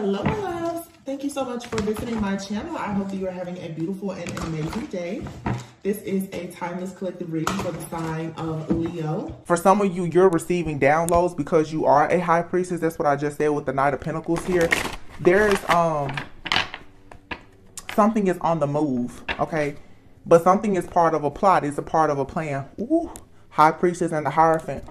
Hello, my loves. Thank you so much for visiting my channel. I hope that you are having a beautiful and amazing day. This is a timeless collective reading for the sign of Leo. For some of you, you're receiving downloads because you are a high priestess. That's what I just said with the Knight of Pentacles here. There's something is on the move, okay? But something is part of a plot. It's a part of a plan. Ooh, high priestess and the Hierophant.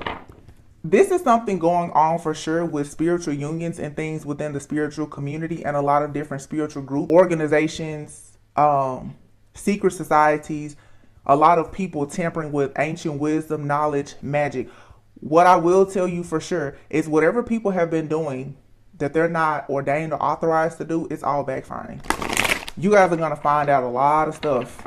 This is something going on for sure with spiritual unions and things within the spiritual community and a lot of different spiritual groups, organizations, secret societies, a lot of people tampering with ancient wisdom, knowledge, magic. What I will tell you for sure is whatever people have been doing that they're not ordained or authorized to do, it's all backfiring. You guys are going to find out a lot of stuff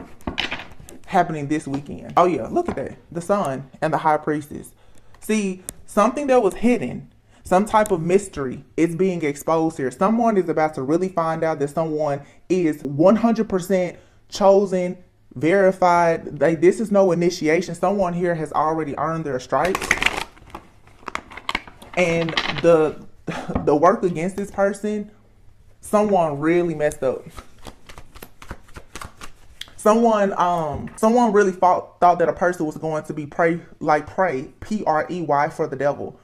happening this weekend. Oh yeah, look at that. The Sun and the High Priestess. See, something that was hidden, some type of mystery is being exposed here. Someone is about to really find out that someone is 100% chosen, verified. This is no initiation. Someone here has already earned their stripes. And the work against this person, someone really messed up. Someone really thought that a person was going to be prey, P-R-E-Y, for the devil.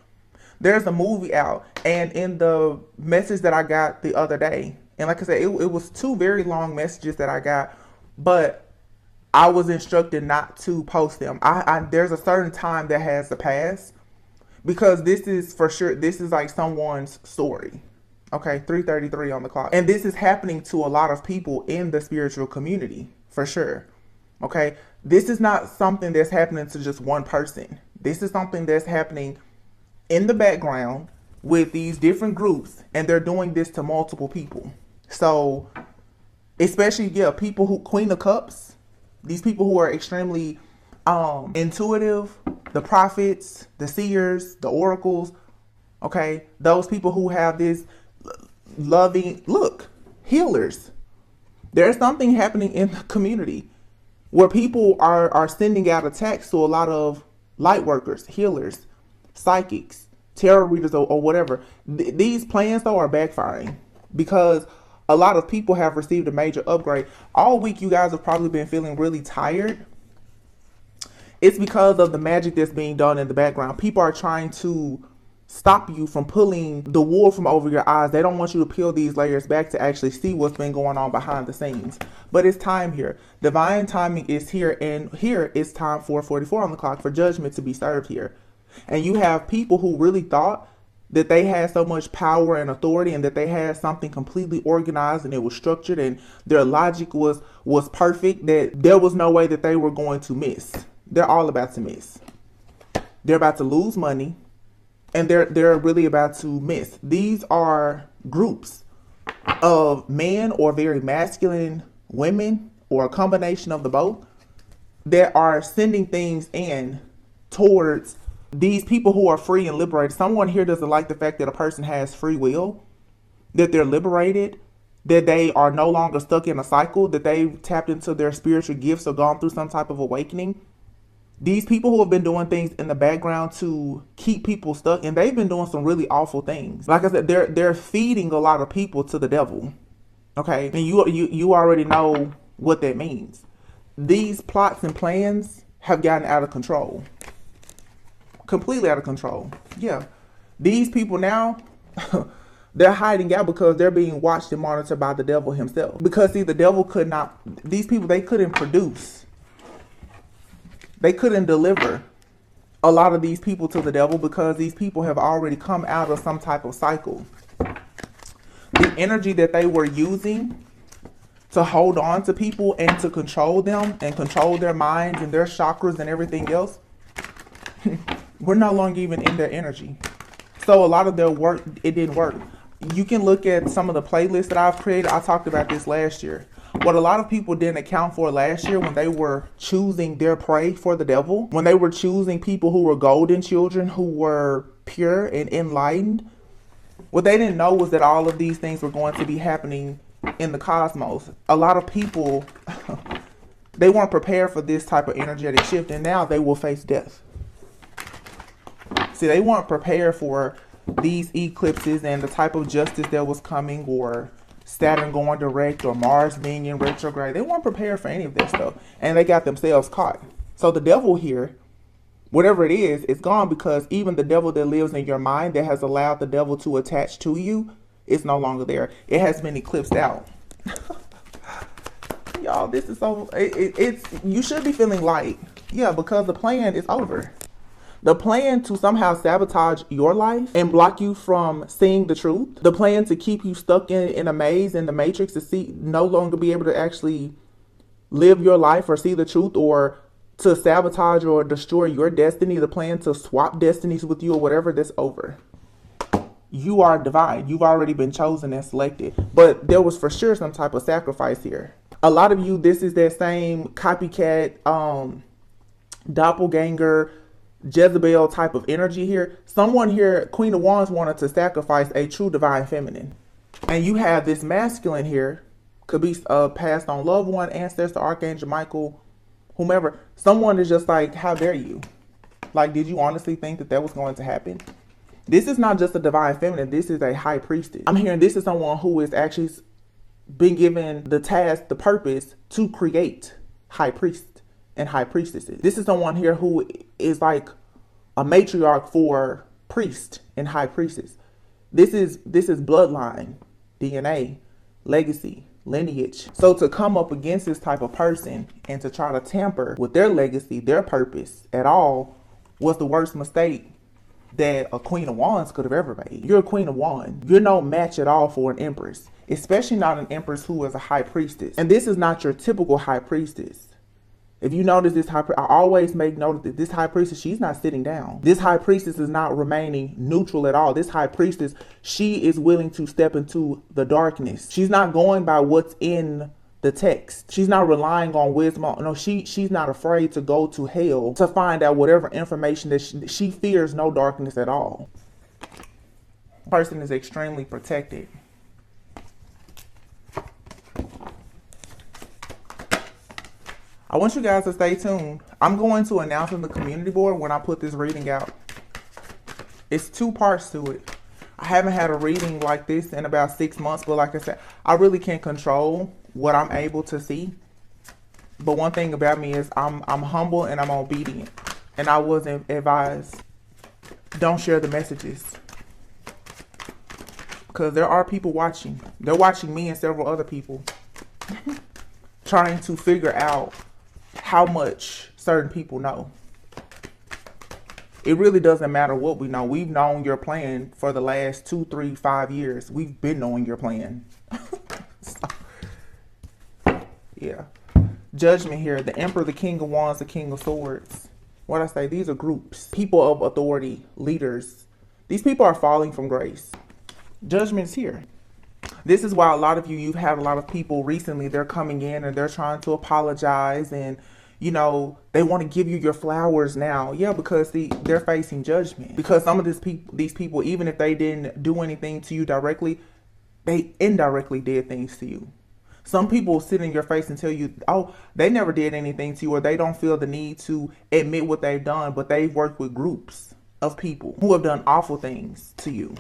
There's a movie out, and in the message that I got the other day, and like I said, it was two very long messages that I got, but I was instructed not to post them. There's a certain time that has to pass, because this is for sure, this is like someone's story. Okay, 3:33 on the clock. And this is happening to a lot of people in the spiritual community. For sure. Okay. This is not something that's happening to just one person. This is something that's happening in the background with these different groups, and they're doing this to multiple people. So, especially, yeah, people who, Queen of Cups, these people who are extremely intuitive, the prophets, the seers, the oracles, okay, those people who have this loving, healers. There's something happening in the community where people are sending out attacks to a lot of light workers, healers, psychics, tarot readers, or whatever. These plans, though, are backfiring because a lot of people have received a major upgrade. All week, you guys have probably been feeling really tired. It's because of the magic that's being done in the background. People are trying to stop you from pulling the wool from over your eyes. They don't want you to peel these layers back to actually see what's been going on behind the scenes. But it's time here. Divine timing is here, and here it's time 4:44 on the clock for judgment to be served here. And you have people who really thought that they had so much power and authority and that they had something completely organized and it was structured and their logic was perfect, that there was no way that they were going to miss. They're all about to miss. They're about to lose money. And they're really about to miss. These are groups of men or very masculine women or a combination of the both that are sending things in towards these people who are free and liberated. Someone here doesn't like the fact that a person has free will, that they're liberated, that they are no longer stuck in a cycle, that they've tapped into their spiritual gifts or gone through some type of awakening. These people who have been doing things in the background to keep people stuck, and they've been doing some really awful things. Like I said, they're feeding a lot of people to the devil. Okay, and you already know what that means. These plots and plans have gotten out of control, completely out of control. Yeah, these people now they're hiding out because they're being watched and monitored by the devil himself. Because see, the devil could not. These people, they couldn't produce. They couldn't deliver a lot of these people to the devil because these people have already come out of some type of cycle. The energy that they were using to hold on to people and to control them and control their minds and their chakras and everything else, we're no longer even in their energy. So a lot of their work, it didn't work. You can look at some of the playlists that I've created. I talked about this last year. What a lot of people didn't account for last year when they were choosing their prey for the devil, when they were choosing people who were golden children, who were pure and enlightened, what they didn't know was that all of these things were going to be happening in the cosmos. A lot of people, they weren't prepared for this type of energetic shift, and now they will face death. See, they weren't prepared for these eclipses and the type of justice that was coming, or Saturn going direct, or Mars being in retrograde. They weren't prepared for any of this stuff, and they got themselves caught. So the devil here, whatever it is, it's gone, because even the devil that lives in your mind, that has allowed the devil to attach to you, it's no longer there. It has been eclipsed out. Y'all, this is so, it's, you should be feeling light. Yeah, because the plan is over. The plan to somehow sabotage your life and block you from seeing the truth. The plan to keep you stuck in a maze, in the matrix, to no longer be able to actually live your life or see the truth, or to sabotage or destroy your destiny. The plan to swap destinies with you or whatever, that's over. You are divine. You've already been chosen and selected. But there was for sure some type of sacrifice here. A lot of you, this is that same copycat, doppelganger, Jezebel type of energy here. Someone here, Queen of Wands, wanted to sacrifice a true divine feminine. And you have this masculine here, could be passed on loved one, ancestor, Archangel Michael, whomever. Someone is just like, how dare you? Like, did you honestly think that that was going to happen? This is not just a divine feminine. This is a high priestess. I'm hearing this is someone who is actually been given the task, the purpose to create high priests and high priestesses. This is someone here who is like a matriarch for priest and high priestess. This is bloodline, DNA, legacy, lineage. So to come up against this type of person and to try to tamper with their legacy, their purpose at all, was the worst mistake that a Queen of Wands could have ever made. You're a Queen of Wands. You're no match at all for an Empress, especially not an Empress who is a high priestess. And this is not your typical high priestess. If you notice this I always make note that this high priestess, she's not sitting down. This high priestess is not remaining neutral at all. This high priestess, she is willing to step into the darkness. She's not going by what's in the text. She's not relying on wisdom. No, she's not afraid to go to hell to find out whatever information that she fears no darkness at all. The person is extremely protected. I want you guys to stay tuned. I'm going to announce on the community board when I put this reading out. It's 2 parts to it. I haven't had a reading like this in about 6 months, but like I said, I really can't control what I'm able to see. But one thing about me is I'm humble and I'm obedient. And I wasn't advised, don't share the messages. Because there are people watching. They're watching me and several other people. Trying to figure out how much certain people know. It really doesn't matter what we know. We've known your plan for the last 2, 3, 5 years. We've been knowing your plan. So, yeah. Judgment here. The Emperor, the King of Wands, the King of Swords. What I say, these are groups. People of authority, leaders. These people are falling from grace. Judgment's here. This is why a lot of you've had a lot of people recently, they're coming in and they're trying to apologize and, you know, they want to give you your flowers now. Yeah, because they're facing judgment. Because some of these people, even if they didn't do anything to you directly, they indirectly did things to you. Some people sit in your face and tell you, oh, they never did anything to you, or they don't feel the need to admit what they've done, but they've worked with groups of people who have done awful things to you.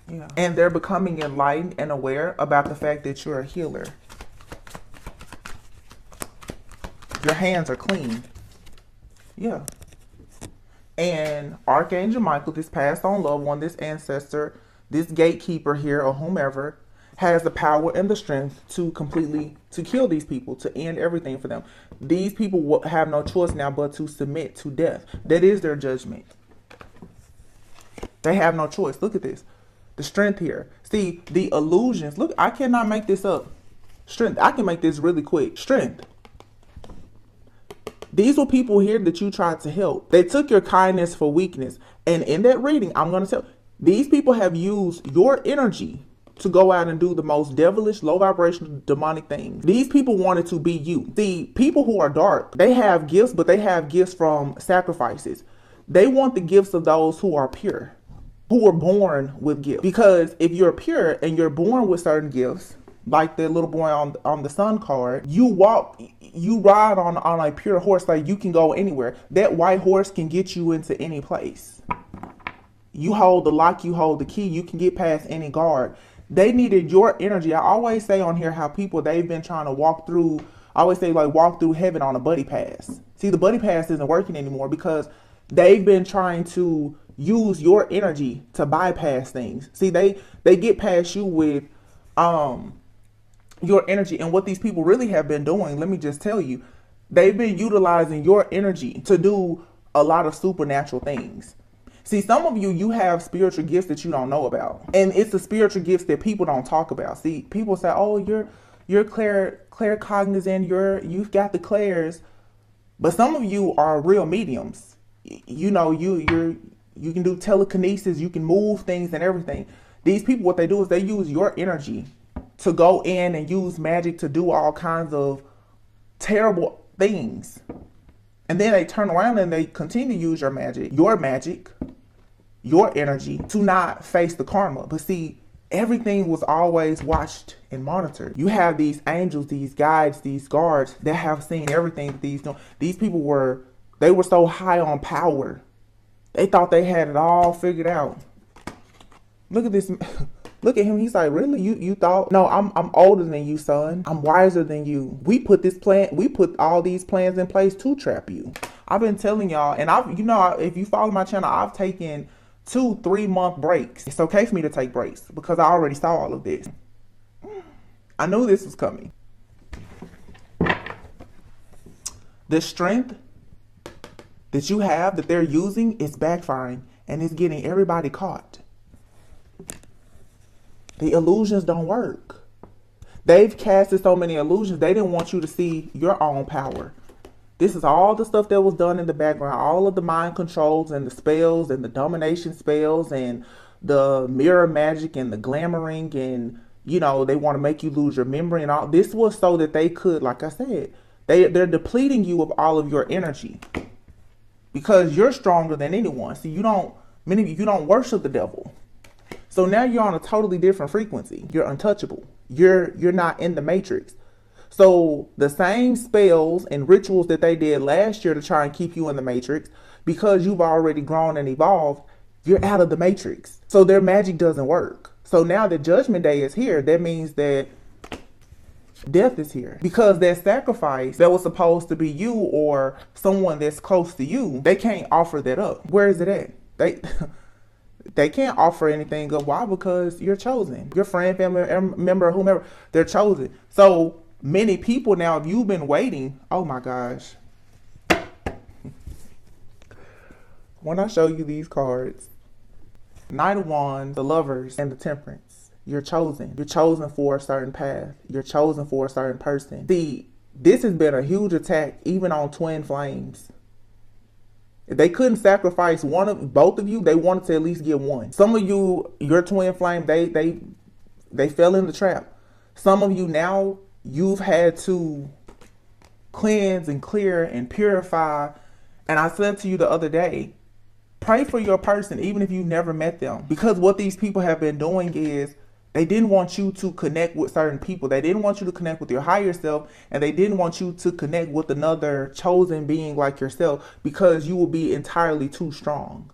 Yeah. And they're becoming enlightened and aware about the fact that you're a healer. Your hands are clean. Yeah. And Archangel Michael, this passed on loved one, this ancestor, this gatekeeper here or whomever, has the power and the strength to kill these people, to end everything for them. These people will have no choice now but to submit to death. That is their judgment. They have no choice. Look at this. The strength here. See, the illusions. Look, I cannot make this up. Strength. I can make this really quick. Strength. These were people here that you tried to help. They took your kindness for weakness. And in that reading, I'm going to tell, these people have used your energy to go out and do the most devilish, low vibrational, demonic things. These people wanted to be you. The people who are dark, they have gifts, but they have gifts from sacrifices. They want the gifts of those who are pure, who were born with gifts. Because if you're pure and you're born with certain gifts, like the little boy on the sun card. You ride on a pure horse, like you can go anywhere. That white horse can get you into any place. You hold the lock, you hold the key, you can get past any guard. They needed your energy. I always say on here how people, they've been trying to walk through, I always say like walk through heaven on a buddy pass. See, the buddy pass isn't working anymore because they've been trying to use your energy to bypass things. See, they get past you with your energy. And what these people really have been doing, let me just tell you, they've been utilizing your energy to do a lot of supernatural things. See, some of you have spiritual gifts that you don't know about. And it's the spiritual gifts that people don't talk about. See, people say, oh, you're claircognizant, you've got the clairs. But some of you are real mediums. You know, you can do telekinesis, you can move things and everything. These people, what they do is they use your energy to go in and use magic to do all kinds of terrible things. And then they turn around and they continue to use your magic, your energy to not face the karma. But see, everything was always watched and monitored. You have these angels, these guides, these guards that have seen everything that these people were so high on power. They thought they had it all figured out. Look at this. Look at him. He's like, really? You thought? No, I'm older than you, son. I'm wiser than you. We put all these plans in place to trap you. I've been telling y'all, and if you follow my channel, I've taken 2-3 month breaks. It's okay for me to take breaks because I already saw all of this. I knew this was coming. The strength that you have that they're using is backfiring and it's getting everybody caught. The illusions don't work. They've casted so many illusions. They didn't want you to see your own power. This is all the stuff that was done in the background. All of the mind controls and the spells and the domination spells and the mirror magic and the glamoring and, they want to make you lose your memory and all. This was so that they could, like I said, they're depleting you of all of your energy because you're stronger than anyone. See, many of you don't worship the devil. So now you're on a totally different frequency. You're untouchable. You're not in the matrix. So the same spells and rituals that they did last year to try and keep you in the matrix, because you've already grown and evolved, you're out of the matrix. So their magic doesn't work. So now that Judgment Day is here, that means that death is here. Because that sacrifice that was supposed to be you or someone that's close to you, they can't offer that up. Where is it at? They can't offer anything up. Why? Because you're chosen. Your friend, family member, whomever, they're chosen. So many people now, if you've been waiting, oh my gosh. When I show you these cards, Knight of Wands, the Lovers, and the Temperance, you're chosen. You're chosen for a certain path. You're chosen for a certain person. See, this has been a huge attack even on twin flames. If they couldn't sacrifice both of you, they wanted to at least get one. Some of you, your twin flame, they fell in the trap. Some of you now, you've had to cleanse and clear and purify. And I said to you the other day, pray for your person, even if you've never met them. Because what these people have been doing is they didn't want you to connect with certain people. They didn't want you to connect with your higher self. And they didn't want you to connect with another chosen being like yourself because you will be entirely too strong.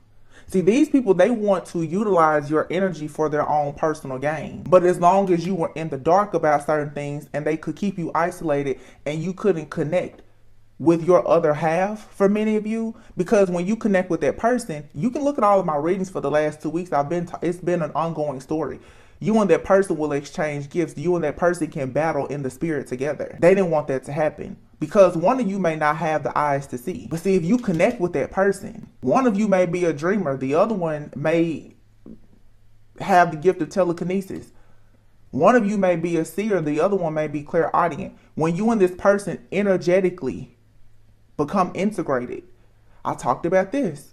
See, these people, they want to utilize your energy for their own personal gain. But as long as you were in the dark about certain things and they could keep you isolated and you couldn't connect with your other half, for many of you, because when you connect with that person, you can look at all of my readings for the last 2 weeks. It's been an ongoing story. You and that person will exchange gifts. You and that person can battle in the spirit together. They didn't want that to happen because one of you may not have the eyes to see. But see, if you connect with that person, one of you may be a dreamer. The other one may have the gift of telekinesis. One of you may be a seer. The other one may be clairaudient. When you and this person energetically become integrated, I talked about this.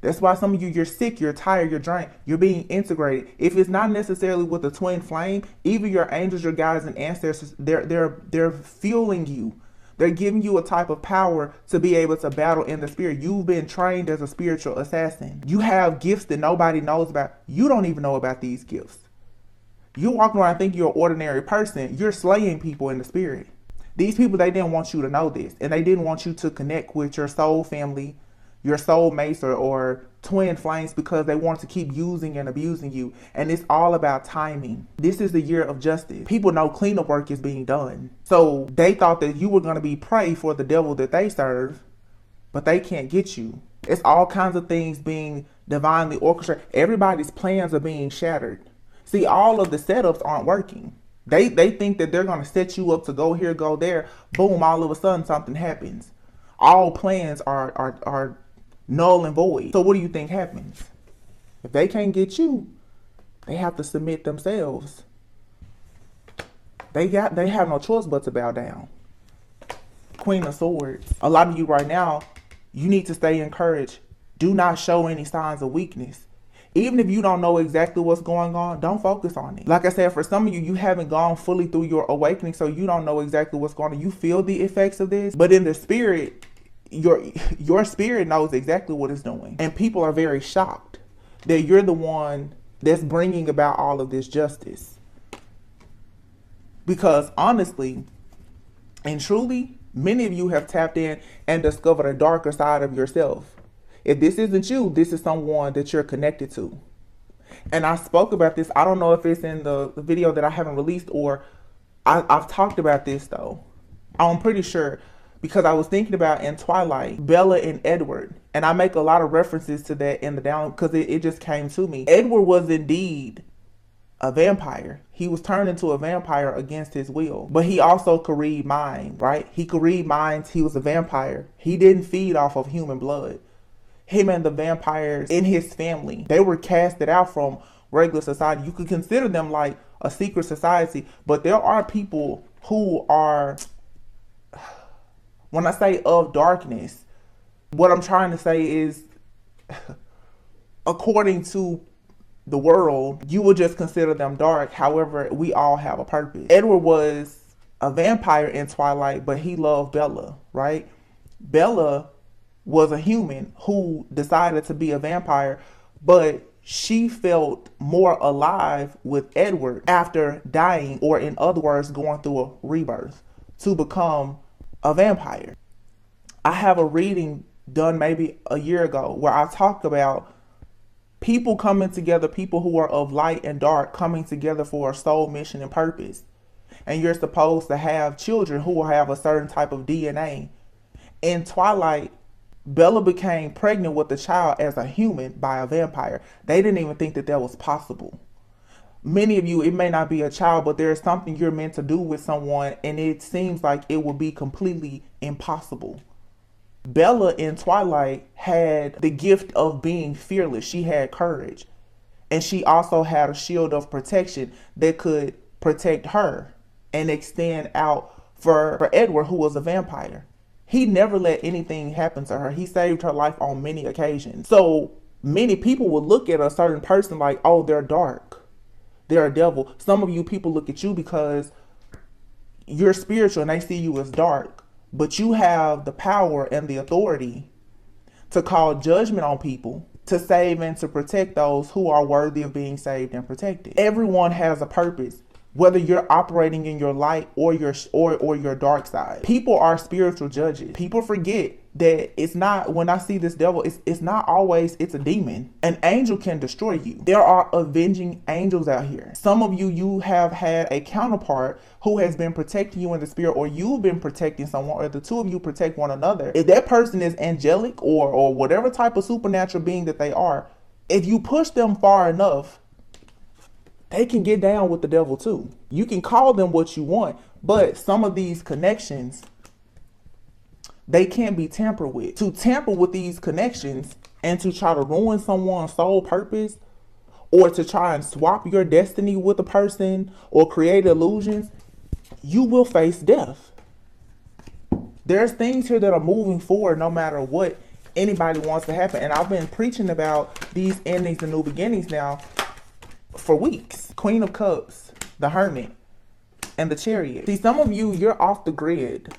That's why some of you, you're sick, you're tired, you're drained, you're being integrated. If it's not necessarily with the twin flame, even your angels, your guides, and ancestors, they're fueling you. They're giving you a type of power to be able to battle in the spirit. You've been trained as a spiritual assassin. You have gifts that nobody knows about. You don't even know about these gifts. You walking around thinking you're an ordinary person. You're slaying people in the spirit. These people, they didn't want you to know this. And they didn't want you to connect with your soul family, your soul mates, or twin flames, because they want to keep using and abusing you. And it's all about timing. This is the year of justice. People know cleanup work is being done. So they thought that you were going to be prey for the devil that they serve, but they can't get you. It's all kinds of things being divinely orchestrated. Everybody's plans are being shattered. See, all of the setups aren't working. They think that they're going to set you up to go here, go there. Boom, all of a sudden something happens. All plans are null and void. So what do you think happens? If they can't get you, they have to submit themselves. They have no choice but to bow down. Queen of Swords. A lot of you right now, you need to stay encouraged. Do not show any signs of weakness. Even if you don't know exactly what's going on, don't focus on it. Like I said, for some of you, you haven't gone fully through your awakening, so you don't know exactly what's going on. You feel the effects of this, but in the spirit, your spirit knows exactly what it's doing. And people are very shocked that you're the one that's bringing about all of this justice. Because honestly and truly, many of you have tapped in and discovered a darker side of yourself. If this isn't you, this is someone that you're connected to. And I spoke about this. I don't know if it's in the video that I haven't released, or I've talked about this though. I'm pretty sure, because I was thinking about in Twilight, Bella and Edward. And I make a lot of references to that in the down, because it just came to me. Edward was indeed a vampire. He was turned into a vampire against his will. But he also could read minds, right? He could read minds. He was a vampire. He didn't feed off of human blood. Him and the vampires in his family, they were casted out from regular society. You could consider them like a secret society, but there are people who are, when I say of darkness, what I'm trying to say is, according to the world, you would just consider them dark. However, we all have a purpose. Edward was a vampire in Twilight, but he loved Bella, right? Bella was a human who decided to be a vampire, but she felt more alive with Edward after dying, or in other words, going through a rebirth to become a vampire. I have a reading done maybe a year ago where I talk about people coming together, people who are of light and dark coming together for a soul mission and purpose. And you're supposed to have children who will have a certain type of DNA. In Twilight, Bella became pregnant with a child as a human by a vampire. They didn't even think that that was possible. Many of you, it may not be a child, but there's something you're meant to do with someone, and it seems like it will be completely impossible. Bella in Twilight had the gift of being fearless. She had courage. And she also had a shield of protection that could protect her and extend out for Edward, who was a vampire. He never let anything happen to her. He saved her life on many occasions. So many people will look at a certain person like, oh, they're dark. They're a devil. Some of you people look at you because you're spiritual and they see you as dark. But you have the power and the authority to call judgment on people, to save and to protect those who are worthy of being saved and protected. Everyone has a purpose, whether you're operating in your light or your dark side. People are spiritual judges. People forget that it's not, when I see this devil, it's not always, it's a demon. An angel can destroy you. There are avenging angels out here. Some of you, you have had a counterpart who has been protecting you in the spirit, or you've been protecting someone, or the two of you protect one another. If that person is angelic or whatever type of supernatural being that they are, if you push them far enough, they can get down with the devil too. You can call them what you want, but some of these connections, they can't be tampered with. To tamper with these connections and to try to ruin someone's sole purpose, or to try and swap your destiny with a person or create illusions, you will face death. There's things here that are moving forward no matter what anybody wants to happen. And I've been preaching about these endings and new beginnings now for weeks. Queen of Cups, the Hermit, and the Chariot. See, some of you, you're off the grid.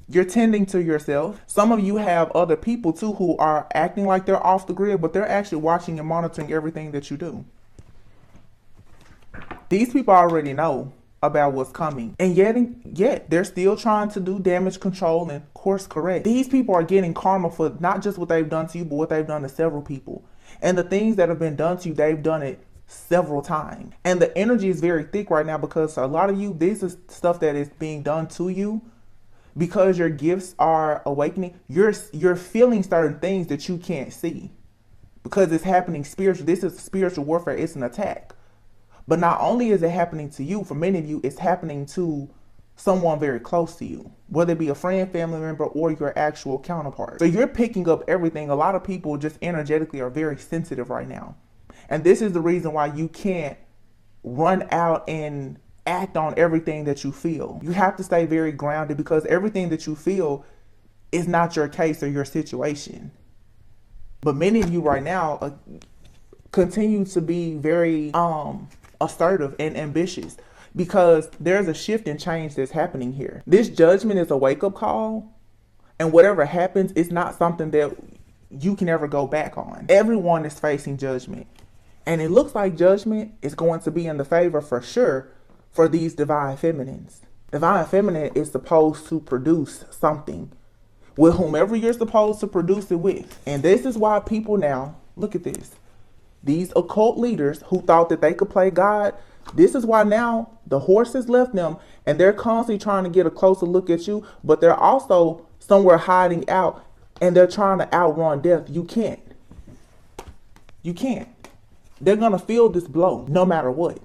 You're tending to yourself. Some of you have other people too who are acting like they're off the grid, but they're actually watching and monitoring everything that you do. These people already know about what's coming. And yet they're still trying to do damage control and course correct. These people are getting karma for not just what they've done to you, but what they've done to several people. And the things that have been done to you, they've done it several times. And the energy is very thick right now because a lot of you, this is stuff that is being done to you because your gifts are awakening. You're feeling certain things that you can't see because it's happening spiritually. This is spiritual warfare. It's an attack. But not only is it happening to you, for many of you, it's happening to someone very close to you, whether it be a friend, family member, or your actual counterpart. So you're picking up everything. A lot of people just energetically are very sensitive right now. And this is the reason why you can't run out and act on everything that you feel. You have to stay very grounded because everything that you feel is not your case or your situation. But many of you right now continue to be very assertive and ambitious because there's a shift and change that's happening here. This judgment is a wake-up call, and whatever happens, it's not something that you can ever go back on. Everyone is facing judgment, and it looks like judgment is going to be in the favor for sure for these divine feminines. Divine feminine is supposed to produce something with whomever you're supposed to produce it with. And this is why people now, look at this. These occult leaders who thought that they could play God, this is why now the horse has left them and they're constantly trying to get a closer look at you, but they're also somewhere hiding out and they're trying to outrun death. You can't. You can't. They're going to feel this blow no matter what.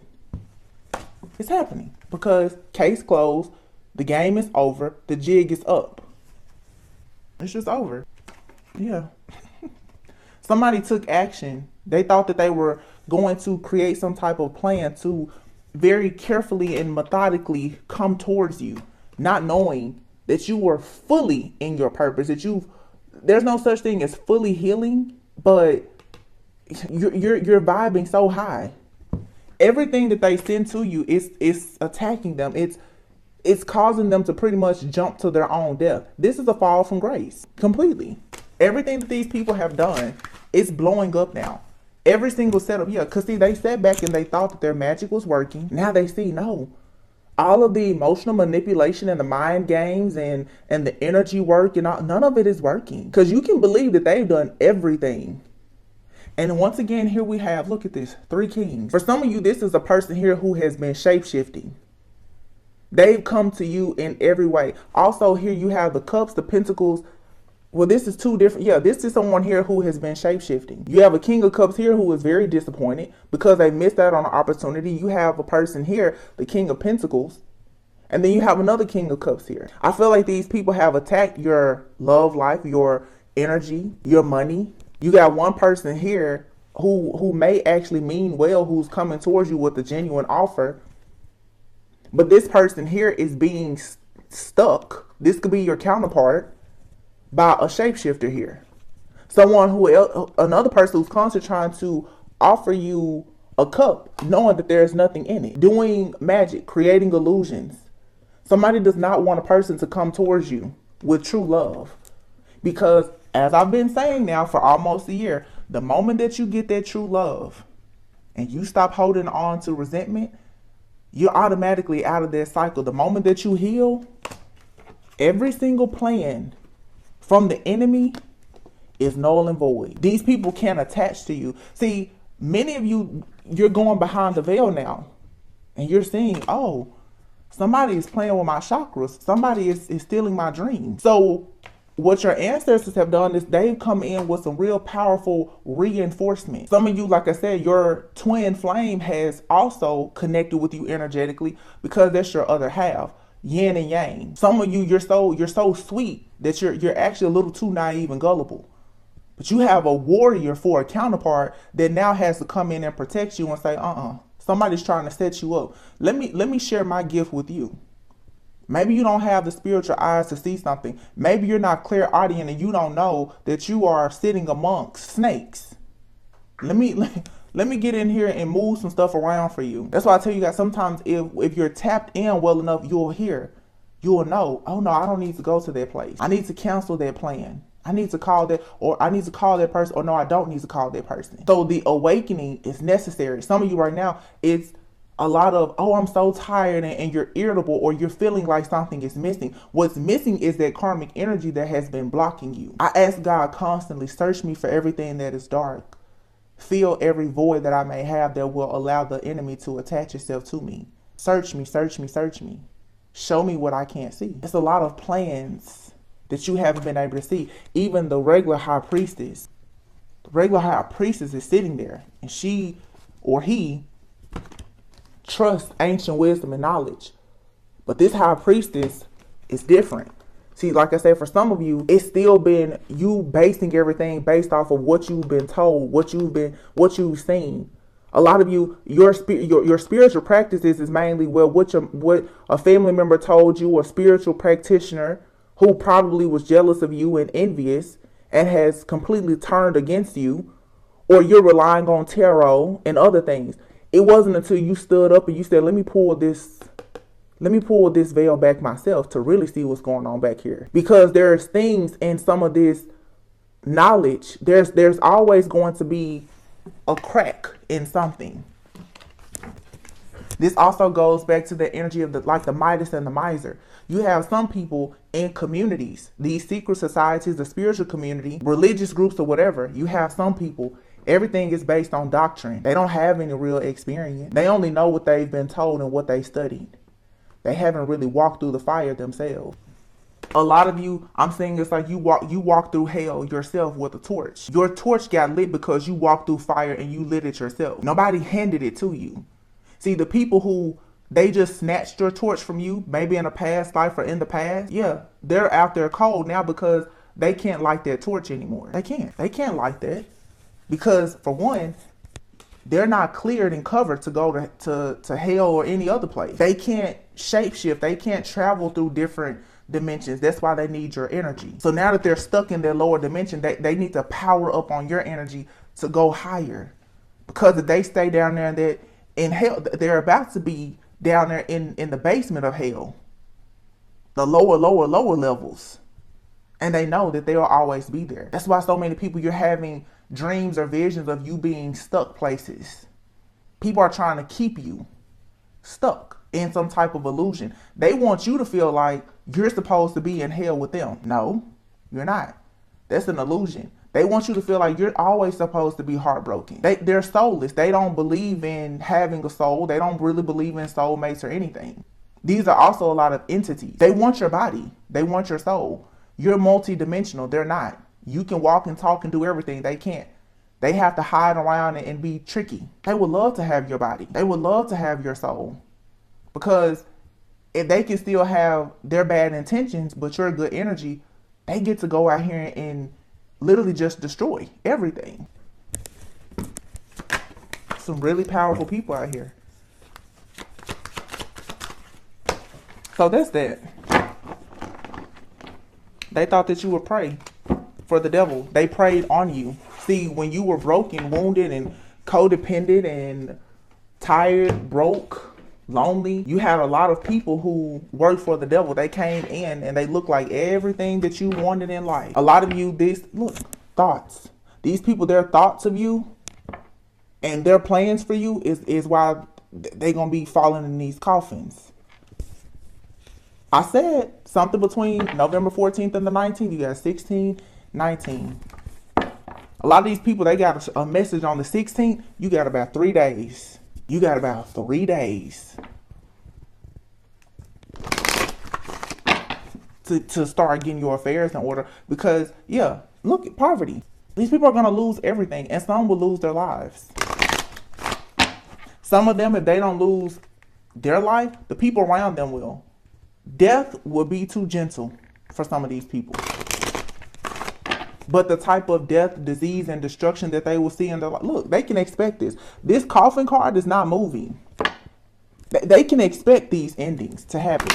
It's happening because case closed, the game is over, the jig is up. It's just over. Yeah. Somebody took action. They thought that they were going to create some type of plan to very carefully and methodically come towards you, not knowing that you were fully in your purpose, that there's no such thing as fully healing, but you're vibing so high. Everything that they send to you is attacking them. It's causing them to pretty much jump to their own death. This is a fall from grace completely. Everything that these people have done is blowing up now. Every single setup, yeah, because see, they sat back and they thought that their magic was working. Now they see, no. All of the emotional manipulation and the mind games and the energy work and all, none of it is working. Because you can believe that they've done everything. And once again, here we have, look at this, 3 kings. For some of you, this is a person here who has been shape-shifting. They've come to you in every way. Also, here you have the cups, the pentacles. Well, this is 2 different. Yeah, this is someone here who has been shape-shifting. You have a king of cups here who is very disappointed because they missed out on an opportunity. You have a person here, the king of pentacles. And then you have another king of cups here. I feel like these people have attacked your love life, your energy, your money. You got one person here who may actually mean well, who's coming towards you with a genuine offer. But this person here is being stuck. This could be your counterpart by a shapeshifter here. Someone another person who's constantly trying to offer you a cup, knowing that there's nothing in it. Doing magic, creating illusions. Somebody does not want a person to come towards you with true love. Because as I've been saying now for almost a year, the moment that you get that true love and you stop holding on to resentment, you're automatically out of that cycle. The moment that you heal, every single plan from the enemy is null and void. These people can't attach to you. See, many of you, you're going behind the veil now and you're seeing, oh, somebody is playing with my chakras. Somebody is stealing my dreams. So what your ancestors have done is they've come in with some real powerful reinforcement. Some of you, like I said, your twin flame has also connected with you energetically because that's your other half, yin and yang. Some of you, you're so sweet that you're actually a little too naive and gullible. But you have a warrior for a counterpart that now has to come in and protect you and say, somebody's trying to set you up. Let me share my gift with you. Maybe you don't have the spiritual eyes to see something. Maybe you're not clairaudient and you don't know that you are sitting amongst snakes. Let me get in here and move some stuff around for you. That's why I tell you guys, sometimes if you're tapped in well enough, you'll know, oh no, I don't need to go to that place. I need to cancel that plan. I need to call that, or I need to call that person, or no, I don't need to call that person. So the awakening is necessary. Some of you right now, it's a lot of, oh, I'm so tired, and you're irritable, or you're feeling like something is missing. What's missing is that karmic energy that has been blocking you. I ask God constantly, search me for everything that is dark. Fill every void that I may have that will allow the enemy to attach itself to me. Search me, search me, search me. Show me what I can't see. It's a lot of plans that you haven't been able to see. Even the regular high priestess. The regular high priestess is sitting there, and she or he trust ancient wisdom and knowledge. But this high priestess is different. See, like I said, for some of you, it's still been you basing everything based off of what you've been told, what you've seen. A lot of you, your spiritual practices is mainly what a family member told you, a spiritual practitioner who probably was jealous of you and envious and has completely turned against you, or you're relying on tarot and other things. It wasn't until you stood up and you said, let me pull this veil back myself to really see what's going on back here. Because there's things in some of this knowledge, there's always going to be a crack in something. This also goes back to the energy of the Midas and the miser. You have some people in communities, these secret societies, the spiritual community, religious groups or whatever. You have some people, everything is based on doctrine. They don't have any real experience. They only know what they've been told and what they studied. They haven't really walked through the fire themselves. A lot of you, I'm saying it's like you walk through hell yourself with a torch. Your torch got lit because you walked through fire and you lit it yourself. Nobody handed it to you. See, the people who they just snatched your torch from you, maybe in a past life or in the past, yeah, they're out there cold now because they can't light that torch anymore. They can't light that because, for one, they're not cleared and covered to go to hell or any other place. They can't shapeshift. They can't travel through different dimensions. That's why they need your energy. So now that they're stuck in their lower dimension, they need to power up on your energy to go higher. Because if they stay down there and in hell, they're about to be down there in the basement of hell, the lower levels, and they know that they'll always be there. That's why so many people, you're having dreams or visions of you being stuck places. People are trying to keep you stuck in some type of illusion. They want you to feel like you're supposed to be in hell with them. No, you're not. That's an illusion. They want you to feel like you're always supposed to be heartbroken. They're soulless. They don't believe in having a soul. They don't really believe in soulmates or anything. These are also a lot of entities. They want your body. They want your soul. You're multidimensional. They're not. You can walk and talk and do everything. They can't. They have to hide around and be tricky. They would love to have your body. They would love to have your soul. Because if they can still have their bad intentions, but your good energy, they get to go out here and literally just destroy everything. Some really powerful people out here. So that's that. They thought that you would pray for the devil. They preyed on you. See, when you were broken, wounded, and codependent, and tired, broke, lonely, you had a lot of people who worked for the devil. They came in and they looked like everything that you wanted in life. A lot of you, thoughts. These people, their thoughts of you and their plans for you is why they're going to be falling in these coffins. I said something between November 14th and the 19th. You got 16, 19. A lot of these people, they got a message on the 16th. You got about 3 days. You got about 3 days to start getting your affairs in order. Because, yeah, look at poverty. These people are going to lose everything, and some will lose their lives. Some of them, if they don't lose their life, the people around them will. Death will be too gentle for some of these people. But the type of death, disease, and destruction that they will see in their life, look, they can expect this. This coffin card is not moving. They can expect these endings to happen.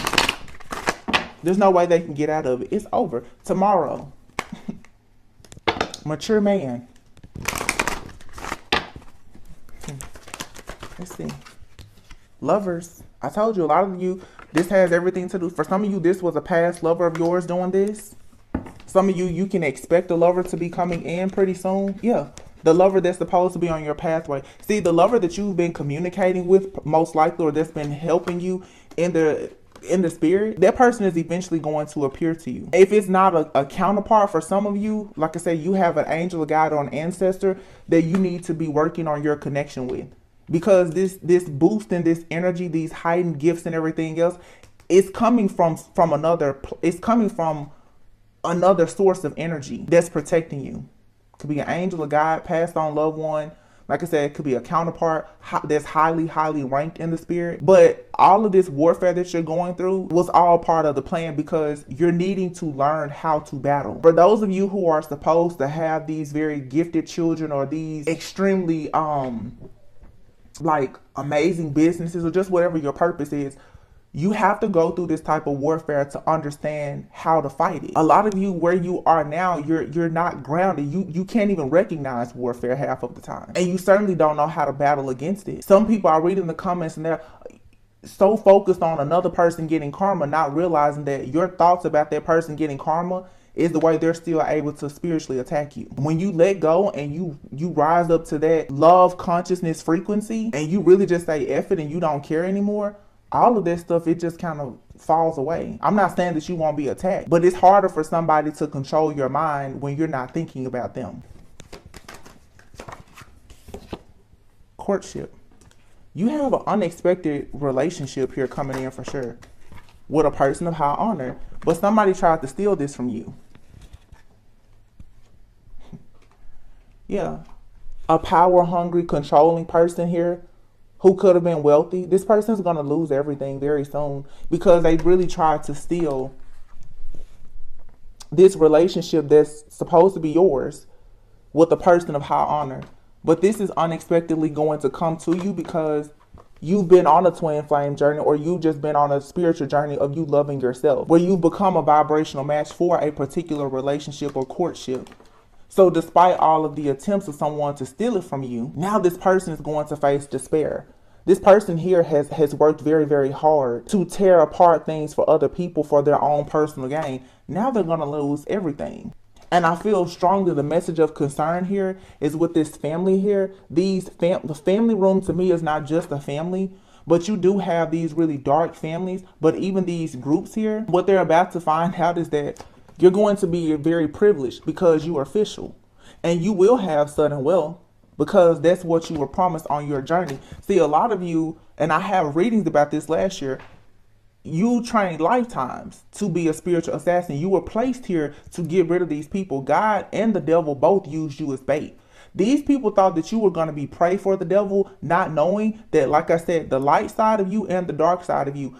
There's no way they can get out of it. It's over. Tomorrow. Mature man. Let's see. Lovers. I told you, a lot of you, this has everything to do. For some of you, this was a past lover of yours doing this. Some of you, you can expect a lover to be coming in pretty soon. Yeah. The lover that's supposed to be on your pathway. See, the lover that you've been communicating with, most likely, or that's been helping you in the spirit, that person is eventually going to appear to you. If it's not a counterpart for some of you, like I said, you have an angel, a guide, or an ancestor that you need to be working on your connection with. Because this boost and this energy, these heightened gifts and everything else, it's coming from another source of energy that's protecting you. Could be an angel, a guide, passed on loved one. Like I said, it could be a counterpart that's highly, highly ranked in the spirit. But all of this warfare that you're going through was all part of the plan, because you're needing to learn how to battle. For those of you who are supposed to have these very gifted children, or these extremely like amazing businesses, or just whatever your purpose is, you have to go through this type of warfare to understand how to fight it. A lot of you, where you are now, you're not grounded. You can't even recognize warfare half of the time. And you certainly don't know how to battle against it. Some people, are reading the comments and they're so focused on another person getting karma, not realizing that your thoughts about that person getting karma is the way they're still able to spiritually attack you. When you let go and you rise up to that love consciousness frequency, and you really just say F it and you don't care anymore, all of that stuff, it just kind of falls away. I'm not saying that you won't be attacked, but it's harder for somebody to control your mind when you're not thinking about them. Courtship. You have an unexpected relationship here coming in for sure, with a person of high honor, but somebody tried to steal this from you. Yeah. A power-hungry, controlling person here who could have been wealthy. This person's going to lose everything very soon, because they really tried to steal this relationship that's supposed to be yours with a person of high honor. But this is unexpectedly going to come to you, because you've been on a twin flame journey, or you've just been on a spiritual journey of you loving yourself, where you become a vibrational match for a particular relationship or courtship. So despite all of the attempts of someone to steal it from you, now this person is going to face despair. This person here has worked very, very hard to tear apart things for other people for their own personal gain. Now they're going to lose everything. And I feel strongly the message of concern here is with this family here. The family room to me is not just a family, but you do have these really dark families. But even these groups here, what they're about to find out is that you're going to be very privileged, because you are official, and you will have sudden wealth, because that's what you were promised on your journey. See, a lot of you, and I have readings about this last year, you trained lifetimes to be a spiritual assassin. You were placed here to get rid of these people. God and the devil both used you as bait. These people thought that you were going to be prey for the devil, not knowing that, like I said, the light side of you and the dark side of you,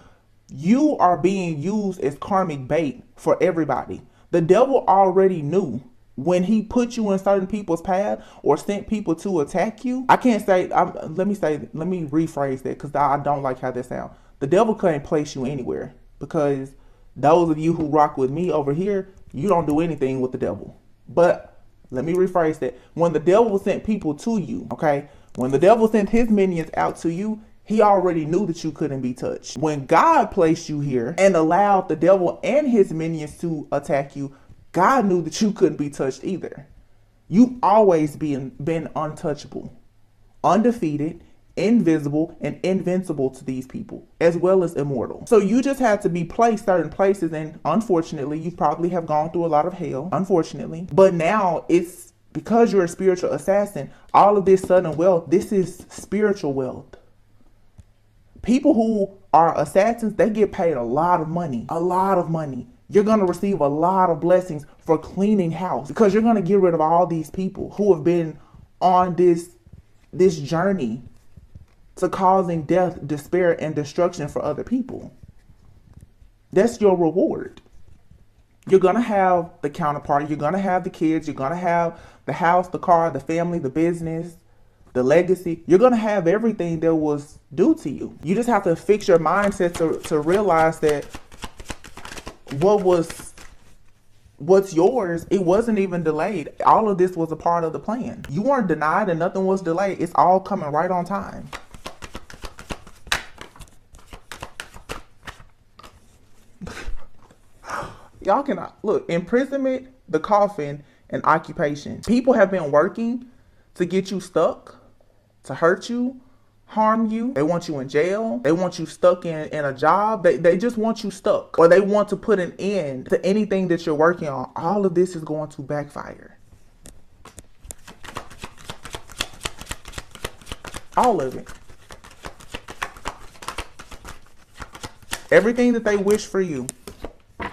you are being used as karmic bait for everybody. The devil already knew when he put you in certain people's path or sent people to attack you. I can't say, let me rephrase that, because I don't like how that sounds. The devil couldn't place you anywhere, because those of you who rock with me over here, you don't do anything with the devil. But let me rephrase that. When the devil sent people to you, okay, when the devil sent his minions out to you, he already knew that you couldn't be touched. When God placed you here and allowed the devil and his minions to attack you, God knew that you couldn't be touched either. You've always been untouchable, undefeated, invisible, and invincible to these people, as well as immortal. So you just had to be placed certain places, and unfortunately, you probably have gone through a lot of hell, unfortunately. But now it's because you're a spiritual assassin, all of this sudden wealth, this is spiritual wealth. People who are assassins, they get paid a lot of money, a lot of money. You're going to receive a lot of blessings for cleaning house, because you're going to get rid of all these people who have been on this journey to causing death, despair, and destruction for other people. That's your reward. You're going to have the counterpart. You're going to have the kids. You're going to have the house, the car, the family, the business, the legacy. You're going to have everything that was due to you. You just have to fix your mindset to realize that what's yours, it wasn't even delayed. All of this was a part of the plan. You weren't denied and nothing was delayed. It's all coming right on time. Y'all cannot look. Imprisonment, the coffin, and occupation. People have been working to get you stuck, to hurt you, harm you. They want you in jail. They want you stuck in a job. They just want you stuck. Or they want to put an end to anything that you're working on. All of this is going to backfire. All of it. Everything that they wish for you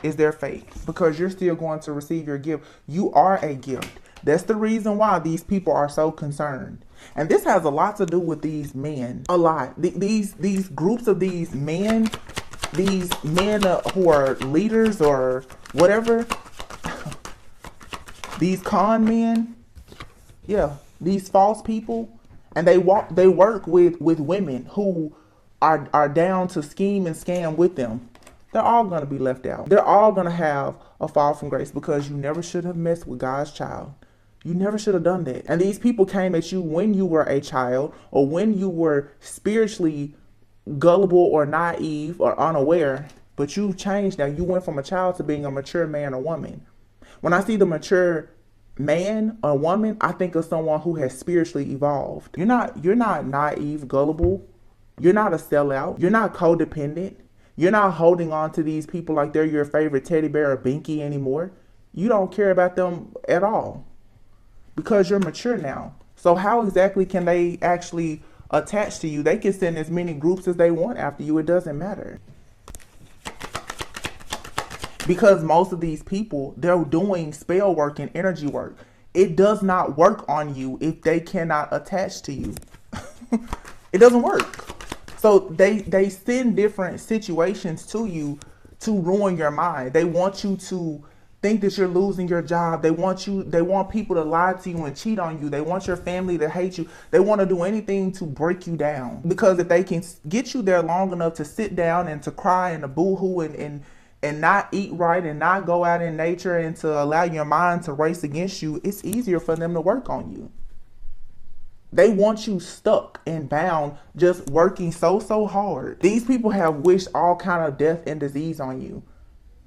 is their fate, because you're still going to receive your gift. You are a gift. That's the reason why these people are so concerned. And this has a lot to do with these men. A lot. These groups of these men who are leaders or whatever. These con men. Yeah. These false people. And they work with women who are down to scheme and scam with them. They're all going to be left out. They're all going to have a fall from grace, because you never should have messed with God's child. You never should have done that. And these people came at you when you were a child, or when you were spiritually gullible or naive or unaware. But you've changed now. You went from a child to being a mature man or woman. When I see the mature man or woman, I think of someone who has spiritually evolved. You're not naive, gullible. You're not a sellout. You're not codependent. You're not holding on to these people like they're your favorite teddy bear or binky anymore. You don't care about them at all, because you're mature now. So how exactly can they actually attach to you? They can send as many groups as they want after you. It doesn't matter. Because most of these people, they're doing spell work and energy work. It does not work on you if they cannot attach to you. It doesn't work. So they send different situations to you to ruin your mind. They want you to think that you're losing your job. They want people to lie to you and cheat on you. They want your family to hate you. They want to do anything to break you down. Because if they can get you there long enough to sit down and to cry and to boo-hoo and not eat right and not go out in nature and to allow your mind to race against you, it's easier for them to work on you. They want you stuck and bound, just working so hard. These people have wished all kind of death and disease on you.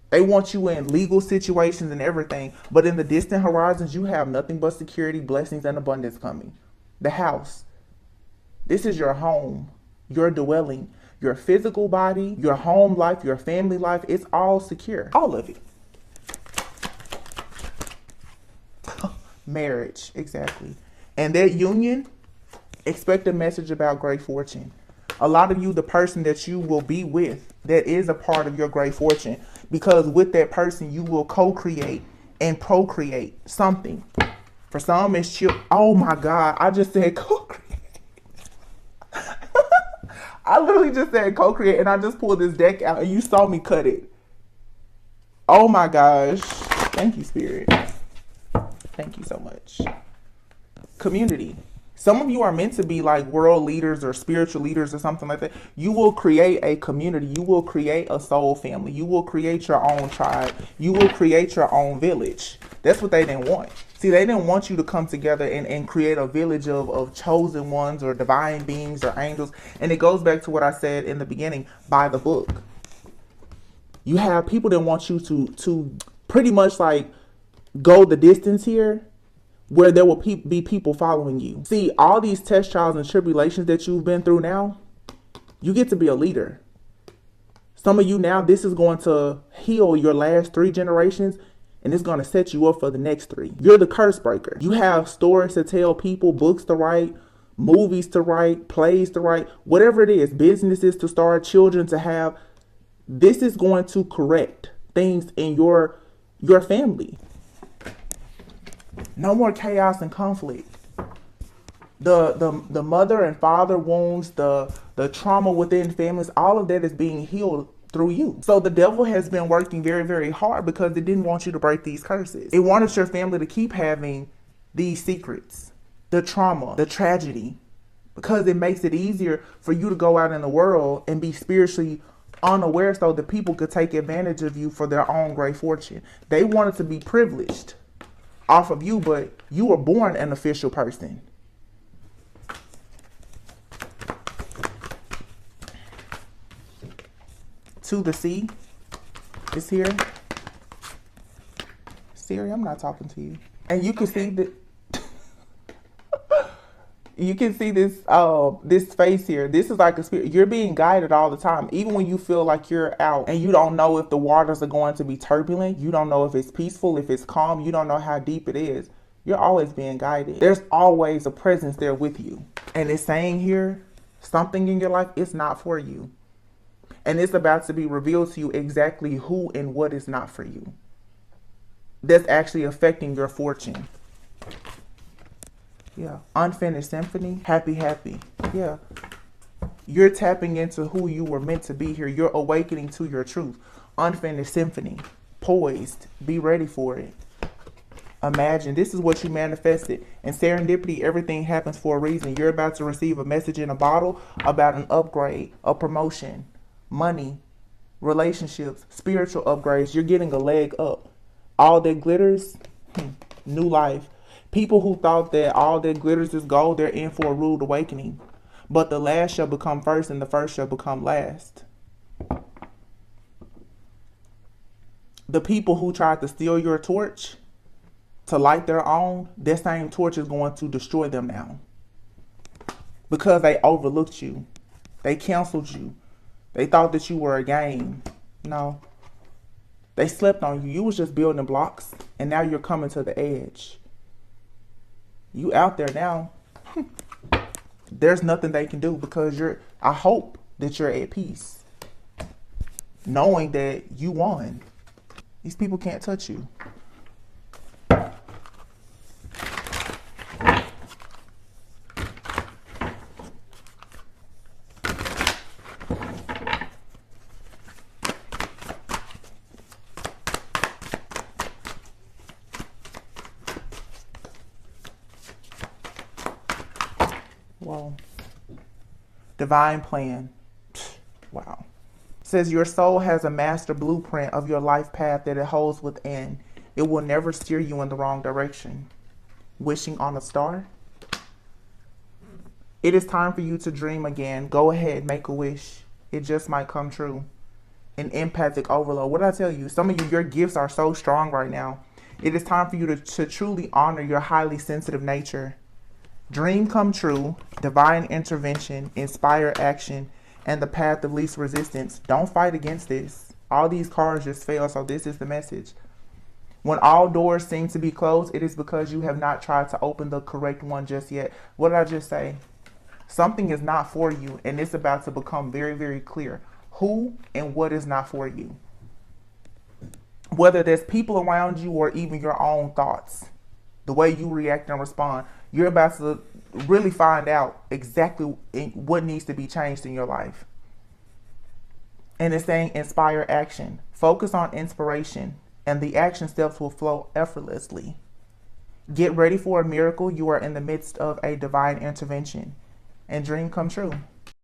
They want you in legal situations and everything, but in the distant horizons, you have nothing but security, blessings, and abundance coming. The house. This is your home, your dwelling, your physical body, your home life, your family life. It's all secure. All of it. Marriage, exactly. And that union, expect a message about great fortune. A lot of you, the person that you will be with, that is a part of your great fortune. Because with that person, you will co-create and procreate something. For some, it's chill. Oh my God, I just said co-create. I literally just said co-create, and I just pulled this deck out and you saw me cut it. Oh my gosh. Thank you, Spirit. Thank you so much. Community. Some of you are meant to be like world leaders or spiritual leaders or something like that. You will create a community. You will create a soul family. You will create your own tribe. You will create your own village. That's what they didn't want. See, they didn't want you to come together and create a village of chosen ones or divine beings or angels. And it goes back to what I said in the beginning, by the book. You have people that want you to pretty much like go the distance here, where there will be people following you. See, all these test trials and tribulations that you've been through now, you get to be a leader. Some of you now, this is going to heal your last 3 generations, and it's going to set you up for the next 3. You're the curse breaker. You have stories to tell people, books to write, movies to write, plays to write, whatever it is, businesses to start, children to have. This is going to correct things in your family. No more chaos and conflict. The mother and father wounds, the trauma within families, all of that is being healed through you. So the devil has been working very, very hard because it didn't want you to break these curses. It wanted your family to keep having these secrets, the trauma, the tragedy, because it makes it easier for you to go out in the world and be spiritually unaware so that people could take advantage of you for their own great fortune. They wanted to be privileged off of you, but you were born an official person. To the sea is here. Siri, I'm not talking to you. And you can see that You can see this this face here. This is like a spirit. You're being guided all the time. Even when you feel like you're out and you don't know if the waters are going to be turbulent, you don't know if it's peaceful, if it's calm, you don't know how deep it is. You're always being guided. There's always a presence there with you. And it's saying here, something in your life is not for you. And it's about to be revealed to you exactly who and what is not for you. That's actually affecting your fortune. Yeah. Unfinished symphony. Happy, happy. Yeah. You're tapping into who you were meant to be here. You're awakening to your truth. Unfinished symphony. Poised. Be ready for it. Imagine. This is what you manifested. In serendipity, everything happens for a reason. You're about to receive a message in a bottle about an upgrade, a promotion, money, relationships, spiritual upgrades. You're getting a leg up. All that glitters, new life. People who thought that all that glitters is gold, they're in for a rude awakening. But the last shall become first and the first shall become last. The people who tried to steal your torch to light their own, that same torch is going to destroy them now. Because they overlooked you. They canceled you. They thought that you were a game. No. They slept on you. You was just building blocks. And now you're coming to the edge. You out there now. There's nothing they can do because I hope that you're at peace. Knowing that you won. These people can't touch you. Whoa. Divine plan. Wow. It says your soul has a master blueprint of your life path that it holds within. It will never steer you in the wrong direction. Wishing on a star. It is time for you to dream again. Go ahead, make a wish. It just might come true. An empathic overload. What did I tell you? Some of you, your gifts are so strong right now. It is time for you to truly honor your highly sensitive nature. Dream come true, divine intervention, inspire action, and the path of least resistance. Don't fight against this. All these cards just fail, so this is the message. When all doors seem to be closed, it is because you have not tried to open the correct one just yet. What did I just say? Something is not for you, and it's about to become very, very clear who and what is not for you. Whether there's people around you or even your own thoughts, the way you react and respond, you're about to really find out exactly what needs to be changed in your life. And it's saying inspire action. Focus on inspiration, and the action steps will flow effortlessly. Get ready for a miracle. You are in the midst of a divine intervention. And dream come true.